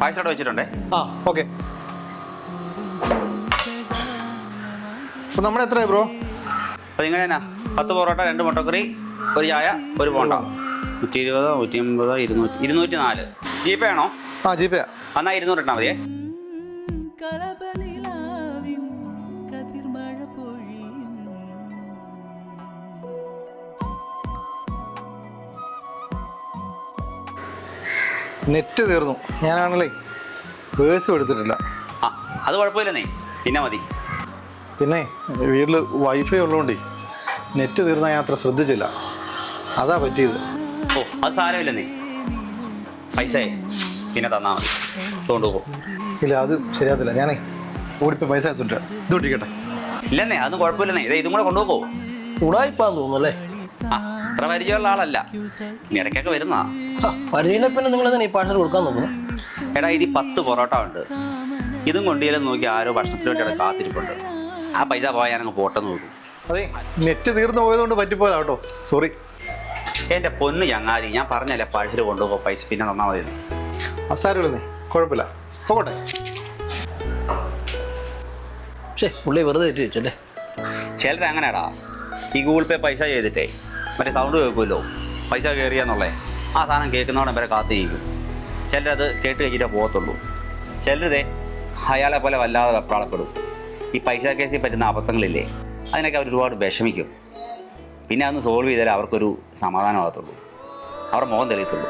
പായസം അവിടെ വെച്ചിട്ടുണ്ടേ. ആ ഓക്കെ. നമ്മുടെ എത്രയാ ബ്രോ? അപ്പം നിങ്ങൾ എന്നാ 10 പൊറോട്ട 2 മുട്ടക്കറി 1 ചായ 1 പോണ്ട 120 180 204. ജിപേ ആണോ? ആ ജിപേ. എന്നാൽ 200 ഇട്ടാൽ മതിയേ. നെറ്റ് തീർന്നു. ഞാനാണല്ലേ പേഴ്സും എടുത്തിട്ടില്ല. ആ അത് കുഴപ്പമില്ലെന്നേ, പിന്നെ മതി. പിന്നെ വീട്ടിൽ വൈഫൈ ഉള്ളതുകൊണ്ടേ നെറ്റ് തീർന്ന ഞാൻ അത്ര ശ്രദ്ധിച്ചില്ല, അതാ പറ്റിയത്. ഓ അത് സാരമില്ലെന്നേ, പൈസ പിന്നെ തന്നാൽ മതി, കൊണ്ടുപോകും. ഇല്ല അത് ശരിയാകത്തില്ല, ഞാനേ ഓടിപ്പോയി പൈസ അയച്ചിട്ട് ഇതോട്ടിരിക്കട്ടെ. ഇല്ലെന്നേ അതൊന്നും കുഴപ്പമില്ലെന്നേ, ഇതും കൂടെ കൊണ്ടുപോകോ. ഉടായിപ്പാന്ന് തോന്നുന്നല്ലേ? ആ അത്ര പരിചയമുള്ള ആളല്ല, ഇനി ഇടയ്ക്കൊക്കെ വരുന്നതാ. പരിചയപ്പിന്നെ നിങ്ങൾ തന്നെ ഈ പാഴ്സൽ കൊടുക്കാൻ നോക്കുന്നു. എടാ ഇത് 10 പൊറോട്ട ഉണ്ട്, ഇതും കൊണ്ടുവരും നോക്കി ആരോ ഭക്ഷണത്തിന് വേണ്ടി അവിടെ കാത്തിരിപ്പുണ്ട്. ആ പൈസ പോയാൽ ഞാനങ്ങ് പോട്ടെന്ന് നോക്കും. അതെ നെറ്റ് തീർന്നു പോയതുകൊണ്ട് പറ്റിപ്പോയതാ കേട്ടോ, സോറി. എൻ്റെ പൊന്ന് ചങ്ങാതി, ഞാൻ പറഞ്ഞല്ലേ പാഴ്സൽ കൊണ്ടുപോകും, പൈസ പിന്നെ തന്നാൽ മതി. അസാരമില്ലെന്നേ, കുഴപ്പമില്ല, പോകട്ടെ. പക്ഷേ പുള്ളി വെറുതെ തെറ്റി വെച്ചല്ലേ. ചിലർ അങ്ങനെയാടാ, ഈ ഗൂഗിൾ പേ പൈസ ചെയ്തിട്ടേ മറ്റേ സൗണ്ട് കേൾക്കുമല്ലോ പൈസ കയറിയാന്നുള്ളേ, ആ സാധനം കേൾക്കുന്നതോടെ വരെ കാത്തിരിക്കും. ചിലരത് കേട്ട് കഴിഞ്ഞിട്ടേ പോകത്തുള്ളൂ. ചിലരതേ അയാളെ പോലെ വല്ലാതെ വെപ്രാളപ്പെടും. ഈ പൈസ കേസിൽ പറ്റുന്ന അബദ്ധങ്ങളില്ലേ, അതിനൊക്കെ അവർ ഒരുപാട് വിഷമിക്കും. പിന്നെ അതൊന്ന് സോൾവ് ചെയ്താലേ അവർക്കൊരു സമാധാനമാകത്തുള്ളൂ, അവരുടെ മുഖം തെളിയത്തുള്ളൂ.